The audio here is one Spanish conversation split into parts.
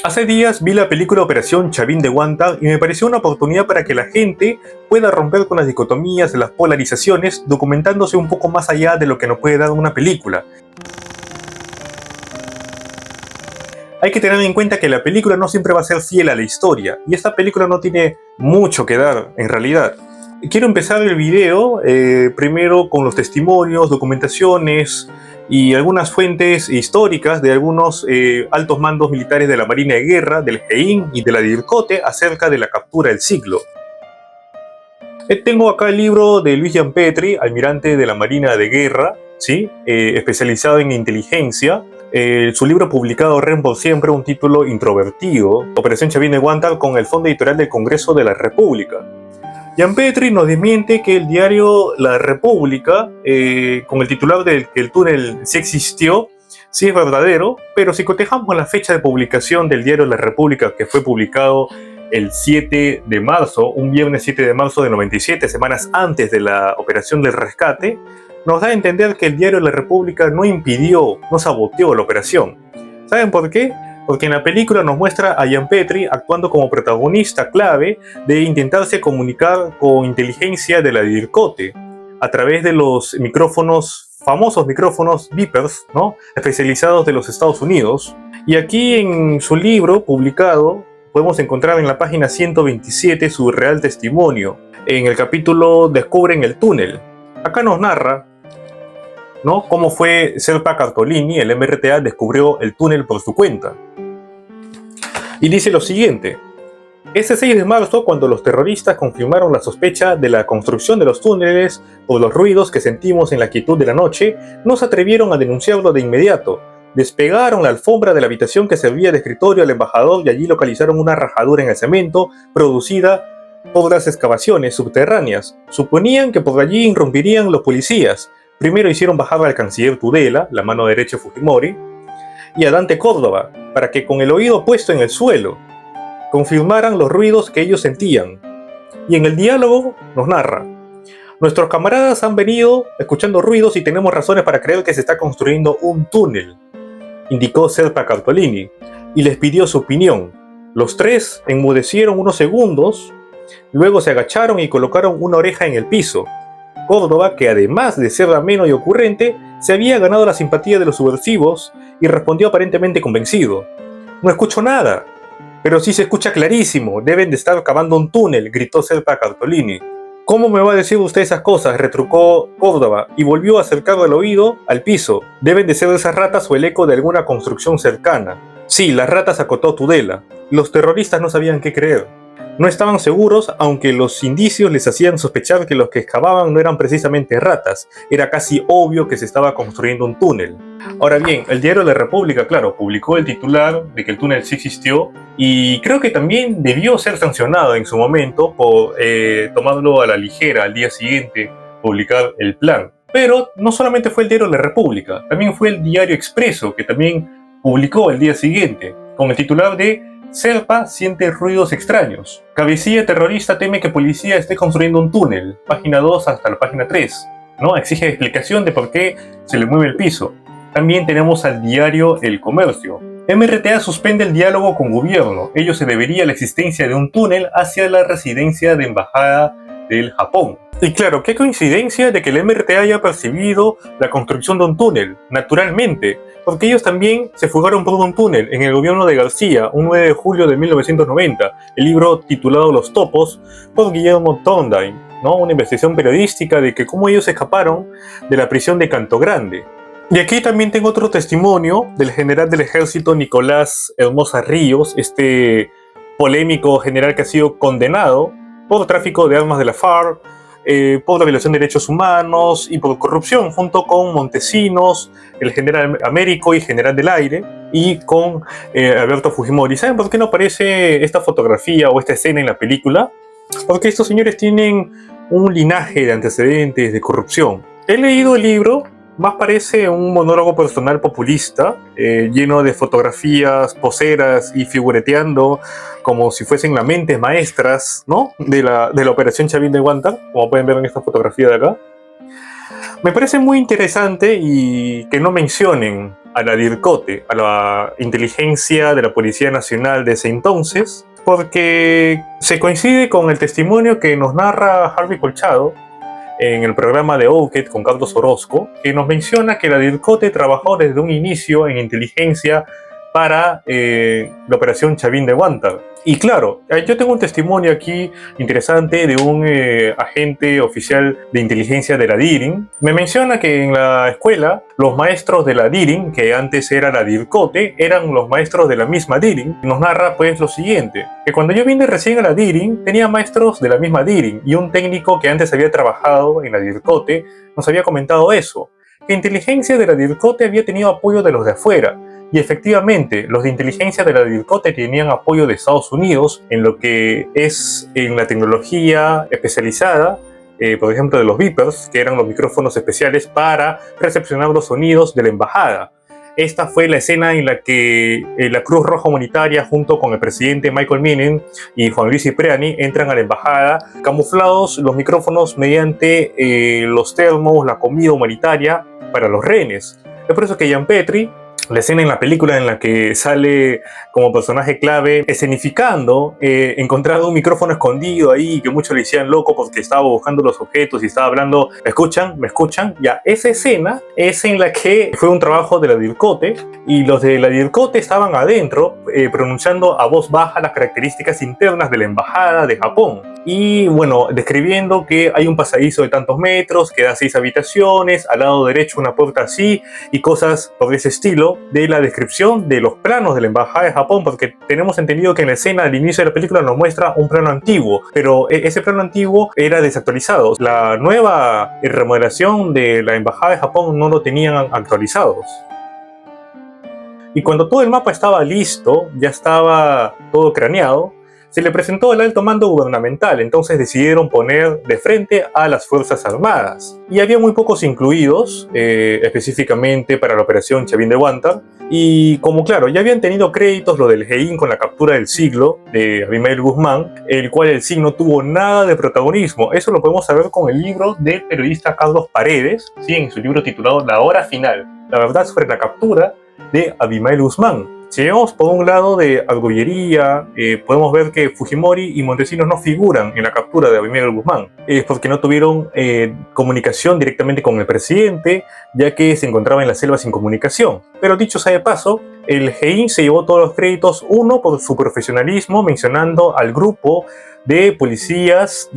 Hace días vi la película Operación Chavín de Guanta y me pareció una oportunidad para que la gente pueda romper con las dicotomías, las polarizaciones, documentándose un poco más allá de lo que nos puede dar una película. Hay que tener en cuenta que la película no siempre va a ser fiel a la historia, y esta película no tiene mucho que dar, en realidad. Quiero empezar el video primero con los testimonios, documentaciones y algunas fuentes históricas de algunos altos mandos militares de la Marina de Guerra, del GEIN y de la DIRCOTE acerca de la captura del siglo. Tengo acá el libro de Luis Gianpetri, almirante de la Marina de Guerra, ¿sí? Especializado en inteligencia. Su libro publicado Ren por Siempre, un título introvertido, Operación Chavín de Guanta, con el Fondo Editorial del Congreso de la República. Gianpetri nos desmiente que el diario La República, con el titular de que el túnel sí existió, sí es verdadero, pero si cotejamos la fecha de publicación del diario La República, que fue publicado el 7 de marzo, un viernes 7 de marzo de 97, semanas antes de la operación del rescate, nos da a entender que el diario La República no impidió, no saboteó la operación. ¿Saben por qué? Porque en la película nos muestra a Gianpetri actuando como protagonista clave de intentarse comunicar con inteligencia de la DIRCOTE a través de los micrófonos, famosos micrófonos beepers, ¿no? Especializados de los Estados Unidos. Y aquí en su libro publicado podemos encontrar en la página 127 su real testimonio. En el capítulo Descubren el túnel. Acá nos narra, ¿no?, cómo fue Serpa Cartolini, el MRTA, descubrió el túnel por su cuenta. Y dice lo siguiente: ese 6 de marzo, cuando los terroristas confirmaron la sospecha de la construcción de los túneles por los ruidos que sentimos en la quietud de la noche, no se atrevieron a denunciarlo de inmediato. Despegaron la alfombra de la habitación que servía de escritorio al embajador y allí localizaron una rajadura en el cemento producida por las excavaciones subterráneas. Suponían que por allí irrumpirían los policías. Primero hicieron bajar al canciller Tudela, la mano derecha de Fujimori, y a Dante Córdoba, para que con el oído puesto en el suelo confirmaran los ruidos que ellos sentían. Y en el diálogo nos narra: nuestros camaradas han venido escuchando ruidos y tenemos razones para creer que se está construyendo un túnel, indicó Serpa Cartolini, y les pidió su opinión. Los tres enmudecieron unos segundos, luego se agacharon y colocaron una oreja en el piso. Córdoba, que además de ser ameno y ocurrente, se había ganado la simpatía de los subversivos y respondió aparentemente convencido: no escucho nada. Pero sí se escucha clarísimo, deben de estar cavando un túnel, gritó Serpa Cartolini. ¿Cómo me va a decir usted esas cosas?, retrucó Córdoba, y volvió a acercar el oído al piso. Deben de ser esas ratas o el eco de alguna construcción cercana. Sí, las ratas, acotó Tudela. Los terroristas no sabían qué creer. No estaban seguros, aunque los indicios les hacían sospechar que los que excavaban no eran precisamente ratas. Era casi obvio que se estaba construyendo un túnel. Ahora bien, el diario La República, claro, publicó el titular de que el túnel sí existió, y creo que también debió ser sancionado en su momento por tomarlo a la ligera al día siguiente, publicar el plan. Pero no solamente fue el diario La República, también fue el diario Expreso, que también publicó el día siguiente, con el titular de Serpa siente ruidos extraños. Cabecilla terrorista teme que policía esté construyendo un túnel. Página 2 hasta la página 3. ¿No? Exige explicación de por qué se le mueve el piso. También tenemos al diario El Comercio. MRTA suspende el diálogo con gobierno. Ello se debería a la existencia de un túnel hacia la residencia de embajada del Japón. Y claro, qué coincidencia de que el MRTA haya percibido la construcción de un túnel, naturalmente, porque ellos también se fugaron por un túnel en el gobierno de García, un 9 de julio de 1990, el libro titulado Los Topos, por Guillermo Thorndike, ¿no? Una investigación periodística de que cómo ellos escaparon de la prisión de Canto Grande. Y aquí también tengo otro testimonio del general del ejército Nicolás Hermosa Ríos, este polémico general que ha sido condenado por tráfico de armas de la FARC, por la violación de derechos humanos y por corrupción, junto con Montesinos, el general Américo y general del aire, y con Alberto Fujimori. ¿Saben por qué no aparece esta fotografía o esta escena en la película? Porque estos señores tienen un linaje de antecedentes de corrupción. He leído el libro, más parece un monólogo personal populista, lleno de fotografías poseras y figureteando como si fuesen las mentes maestras, ¿no?, de la operación Chavín de Guanta, como pueden ver en esta fotografía de acá. Me parece muy interesante y que no mencionen a la DIRCOTE, a la inteligencia de la Policía Nacional de ese entonces, porque se coincide con el testimonio que nos narra Harvey Colchado en el programa de Ouket con Carlos Orozco, que nos menciona que la DIRCOTE trabajó desde un inicio en inteligencia para la operación Chavín de Huántar. Y claro, yo tengo un testimonio aquí interesante de un agente oficial de inteligencia de la DIRIN. Me menciona que en la escuela los maestros de la DIRIN, que antes era la DIRCOTE, eran los maestros de la misma DIRIN. Nos narra pues lo siguiente, que cuando yo vine recién a la DIRIN tenía maestros de la misma DIRIN y un técnico que antes había trabajado en la DIRCOTE nos había comentado eso, que inteligencia de la DIRCOTE había tenido apoyo de los de afuera. Y efectivamente, los de inteligencia de la DIRCOTE tenían apoyo de Estados Unidos en lo que es en la tecnología especializada, por ejemplo de los beepers, que eran los micrófonos especiales para recepcionar los sonidos de la embajada. Esta fue la escena en la que la Cruz Roja Humanitaria junto con el presidente Michael Menem y Juan Luis Cipriani entran a la embajada camuflados los micrófonos mediante los termos, la comida humanitaria para los rehenes. Es por eso que Ian Petrie, la escena en la película en la que sale como personaje clave escenificando, encontrando un micrófono escondido ahí que muchos le decían loco porque estaba buscando los objetos y estaba hablando, ¿me escuchan? ¿Me escuchan? Ya, esa escena es en la que fue un trabajo de la DIRCOTE y los de la DIRCOTE estaban adentro pronunciando a voz baja las características internas de la embajada de Japón. Y bueno, describiendo que hay un pasadizo de tantos metros, que da 6 habitaciones, al lado derecho una puerta así y cosas por ese estilo, de la descripción de los planos de la embajada de Japón, porque tenemos entendido que en la escena al inicio de la película nos muestra un plano antiguo, pero ese plano antiguo era desactualizado. La nueva remodelación de la embajada de Japón no lo tenían actualizados. Y cuando todo el mapa estaba listo, ya estaba todo craneado, se le presentó al alto mando gubernamental, entonces decidieron poner de frente a las Fuerzas Armadas. Y había muy pocos incluidos, específicamente para la operación Chavín de Huántar. Y como claro, ya habían tenido créditos lo del GEIN con la captura del siglo de Abimael Guzmán, el cual el SIG no tuvo nada de protagonismo. Eso lo podemos saber con el libro del periodista Carlos Paredes, ¿sí? En su libro titulado La Hora Final, la verdad sobre la captura de Abimael Guzmán. Si vemos por un lado de argollería, podemos ver que Fujimori y Montesinos no figuran en la captura de Abimael Guzmán, porque no tuvieron comunicación directamente con el presidente, ya que se encontraba en la selva sin comunicación. Pero dicho sea de paso, el GEIN se llevó todos los créditos, uno por su profesionalismo, mencionando al grupo de policías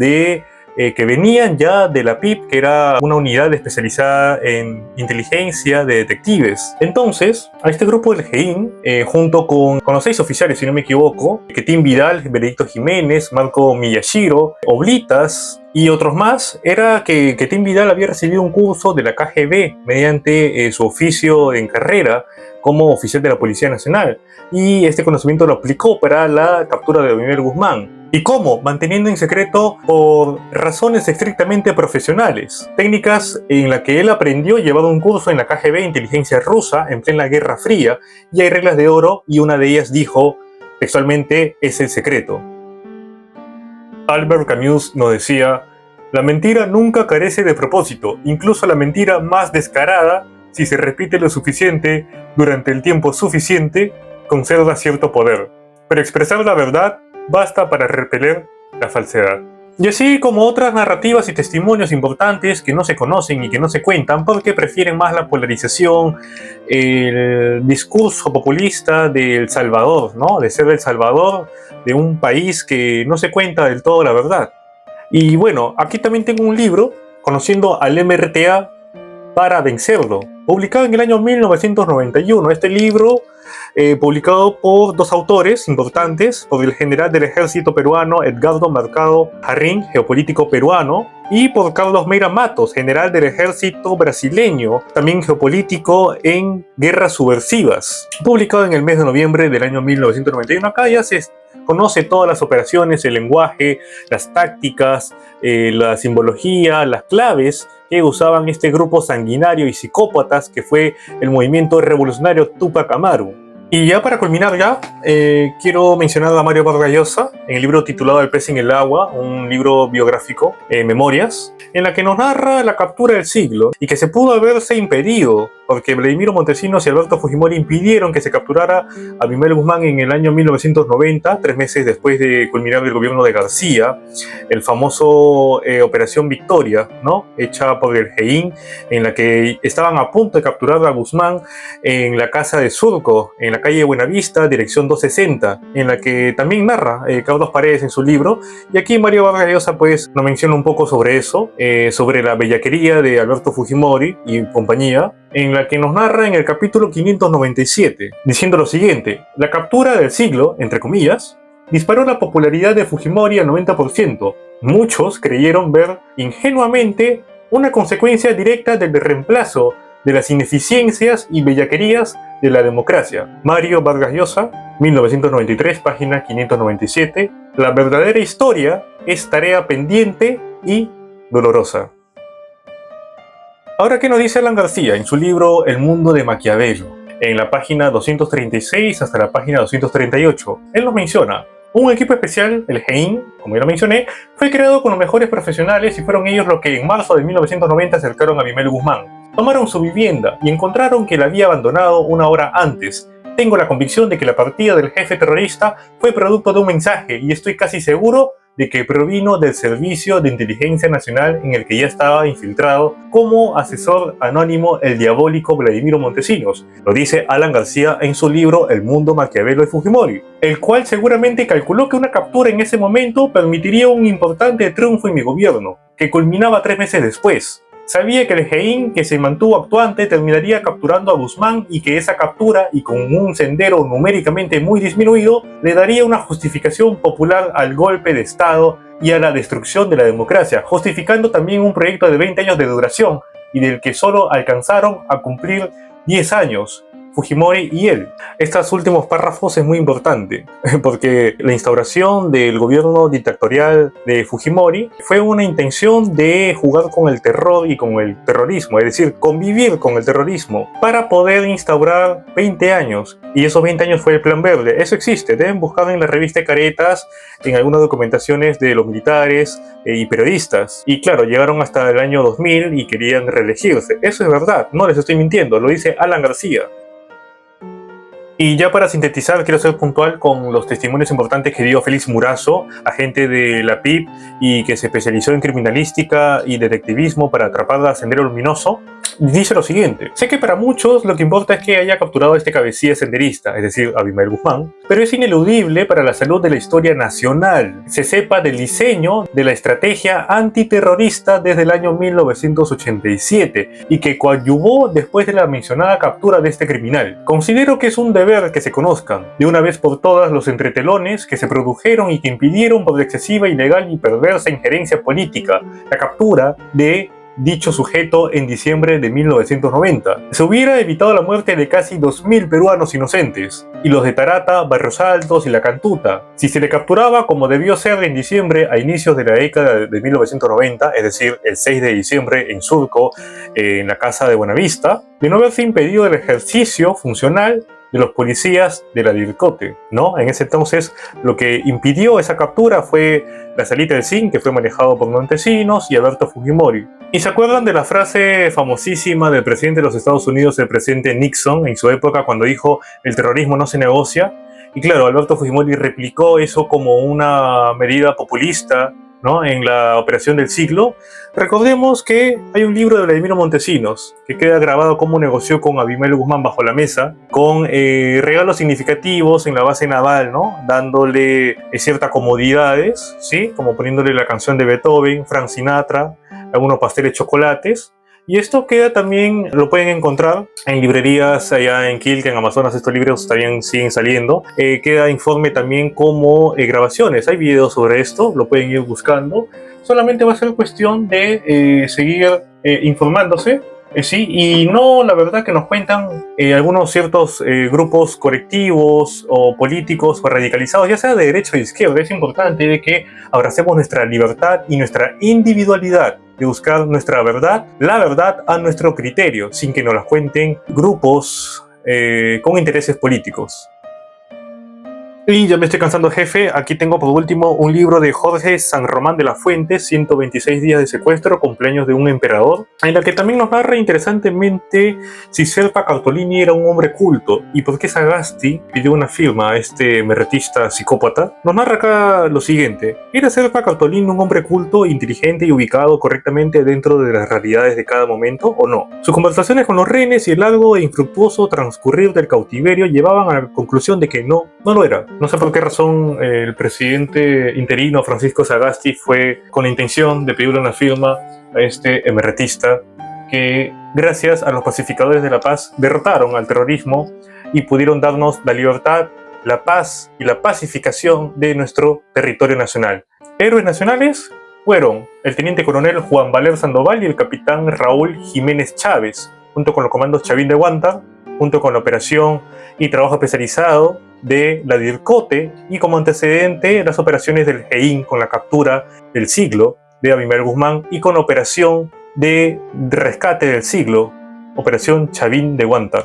que venían ya de la PIP, que era una unidad especializada en inteligencia de detectives. Entonces, a este grupo del GEIN, junto con los 6 oficiales, si no me equivoco, Ketín Vidal, Benedicto Jiménez, Marco Miyashiro, Oblitas y otros más, era que Ketín Vidal había recibido un curso de la KGB mediante su oficio en carrera como oficial de la Policía Nacional, y este conocimiento lo aplicó para la captura de Abimael Guzmán. ¿Y cómo? Manteniendo en secreto por razones estrictamente profesionales. Técnicas en las que él aprendió llevando un curso en la KGB inteligencia rusa en plena Guerra Fría, y hay reglas de oro, y una de ellas dijo textualmente: es el secreto. Albert Camus nos decía: la mentira nunca carece de propósito, incluso la mentira más descarada, si se repite lo suficiente durante el tiempo suficiente, conserva cierto poder. Pero expresar la verdad basta para repeler la falsedad. Y así como otras narrativas y testimonios importantes que no se conocen y que no se cuentan porque prefieren más la polarización, el discurso populista del Salvador, ¿no? De ser el Salvador de un país que no se cuenta del todo la verdad. Y bueno, aquí también tengo un libro, Conociendo al MRTA para vencerlo, publicado en el año 1991. Este libro, publicado por 2 autores importantes, por el general del ejército peruano Edgardo Mercado Jarrín, geopolítico peruano, y por Carlos Meira Matos, general del ejército brasileño, también geopolítico en guerras subversivas, publicado en el mes de noviembre del año 1991. Acá ya se conoce todas las operaciones, el lenguaje, las tácticas, la simbología, las claves que usaban este grupo sanguinario y psicópatas que fue el movimiento revolucionario Tupac Amaru. Y ya para culminar quiero mencionar a Mario Vargas Llosa en el libro titulado El pez en el agua, un libro biográfico, Memorias, en la que nos narra la captura del siglo y que se pudo haberse impedido porque Vladimiro Montesinos y Alberto Fujimori impidieron que se capturara a Abimael Guzmán en el año 1990, 3 meses después de culminar el gobierno de García, el famoso Operación Victoria, ¿no? Hecha por el GEIN, en la que estaban a punto de capturar a Guzmán en la casa de Surco, en la calle Buenavista, dirección 260, en la que también narra Carlos Paredes en su libro. Y aquí Mario Vargas Llosa pues nos menciona un poco sobre eso, sobre la bellaquería de Alberto Fujimori y compañía, en la que nos narra en el capítulo 597, diciendo lo siguiente: la captura del siglo, entre comillas, disparó la popularidad de Fujimori al 90%. Muchos creyeron ver ingenuamente una consecuencia directa del reemplazo de las ineficiencias y bellaquerías de la democracia. Mario Vargas Llosa, 1993, página 597. La verdadera historia es tarea pendiente y dolorosa. Ahora, ¿qué nos dice Alan García en su libro El mundo de Maquiavelo? En la página 236 hasta la página 238, él nos menciona: un equipo especial, el GEIN, como ya lo mencioné, fue creado con los mejores profesionales y fueron ellos los que en marzo de 1990 acercaron a Abimael Guzmán. Tomaron su vivienda y encontraron que la había abandonado una hora antes. Tengo la convicción de que la partida del jefe terrorista fue producto de un mensaje y estoy casi seguro de que provino del Servicio de Inteligencia Nacional en el que ya estaba infiltrado como asesor anónimo el diabólico Vladimiro Montesinos. Lo dice Alan García en su libro El mundo Maquiavelo de Fujimori, el cual seguramente calculó que una captura en ese momento permitiría un importante triunfo en mi gobierno, que culminaba 3 meses después. Sabía que el GEIN, que se mantuvo actuante, terminaría capturando a Guzmán y que esa captura, y con un sendero numéricamente muy disminuido, le daría una justificación popular al golpe de Estado y a la destrucción de la democracia, justificando también un proyecto de 20 años de duración y del que solo alcanzaron a cumplir 10 años. Fujimori y él. Estos últimos párrafos es muy importante porque la instauración del gobierno dictatorial de Fujimori fue una intención de jugar con el terror y con el terrorismo, es decir, convivir con el terrorismo para poder instaurar 20 años. Y esos 20 años fue el Plan Verde. Eso existe, deben buscar en la revista Caretas, en algunas documentaciones de los militares y periodistas. Y claro, llegaron hasta el año 2000 y querían reelegirse. Eso es verdad, no les estoy mintiendo, lo dice Alan García. Y ya para sintetizar, quiero ser puntual con los testimonios importantes que dio Félix Murazo, agente de la PIP y que se especializó en criminalística y detectivismo para atrapar a Sendero Luminoso. Dice lo siguiente: sé que para muchos lo que importa es que haya capturado a este cabecilla senderista, es decir, Abimael Guzmán, pero es ineludible para la salud de la historia nacional se sepa del diseño de la estrategia antiterrorista desde el año 1987 y que coadyuvó después de la mencionada captura de este criminal. Considero que es un deber que se conozcan de una vez por todas los entretelones que se produjeron y que impidieron por excesiva, ilegal y perversa injerencia política la captura de dicho sujeto en diciembre de 1990. Se hubiera evitado la muerte de casi 2.000 peruanos inocentes, y los de Tarata, Barrios Altos y La Cantuta, si se le capturaba como debió ser en diciembre a inicios de la década de 1990, es decir, el 6 de diciembre en Surco, en la casa de Buenavista, de no haberse impedido el ejercicio funcional de los policías de la DIRCOTE, ¿no? En ese entonces lo que impidió esa captura fue la salita del SIN, que fue manejado por Montesinos y Alberto Fujimori. ¿Y se acuerdan de la frase famosísima del presidente de los Estados Unidos, el presidente Nixon, en su época cuando dijo: el terrorismo no se negocia? Y claro, Alberto Fujimori replicó eso como una medida populista, ¿no?, en la operación del siglo. Recordemos que hay un libro de Vladimiro Montesinos que queda grabado cómo negoció con Abimael Guzmán bajo la mesa, con regalos significativos en la base naval, ¿no?, dándole ciertas comodidades, ¿sí?, como poniéndole la canción de Beethoven, Frank Sinatra, algunos pasteles chocolates. Y esto queda también, lo pueden encontrar en librerías allá en Quilca, en Amazonas. Estos libros también siguen saliendo. Queda informe también como grabaciones. Hay videos sobre esto, lo pueden ir buscando. Solamente va a ser cuestión de seguir informándose. Sí, y no, la verdad que nos cuentan algunos ciertos grupos colectivos o políticos o radicalizados, ya sea de derecha o de izquierda. Es importante de que abracemos nuestra libertad y nuestra individualidad de buscar nuestra verdad, la verdad a nuestro criterio, sin que nos las cuenten grupos con intereses políticos. Y ya me estoy cansando, jefe. Aquí tengo por último un libro de Jorge San Román de la Fuente, 126 días de secuestro, cumpleaños de un emperador, en la que también nos narra interesantemente si Serpa Cartolini era un hombre culto y por qué Sagasti pidió una firma a este merretista psicópata. Nos narra acá lo siguiente: ¿era Serpa Cartolini un hombre culto, inteligente y ubicado correctamente dentro de las realidades de cada momento o no? Sus conversaciones con los rehenes y el largo e infructuoso transcurrir del cautiverio llevaban a la conclusión de que no lo era. No sé por qué razón el presidente interino Francisco Sagasti fue con la intención de pedirle una firma a este emeretista que, gracias a los pacificadores de la paz, derrotaron al terrorismo y pudieron darnos la libertad, la paz y la pacificación de nuestro territorio nacional. Héroes nacionales fueron el teniente coronel Juan Valer Sandoval y el capitán Raúl Jiménez Chávez, junto con los comandos Chavín de Guanta, junto con la operación y trabajo especializado de la DIRCOTE y como antecedente las operaciones del GEIN con la captura del siglo de Abimael Guzmán y con la operación de rescate del siglo, Operación Chavín de Guanta.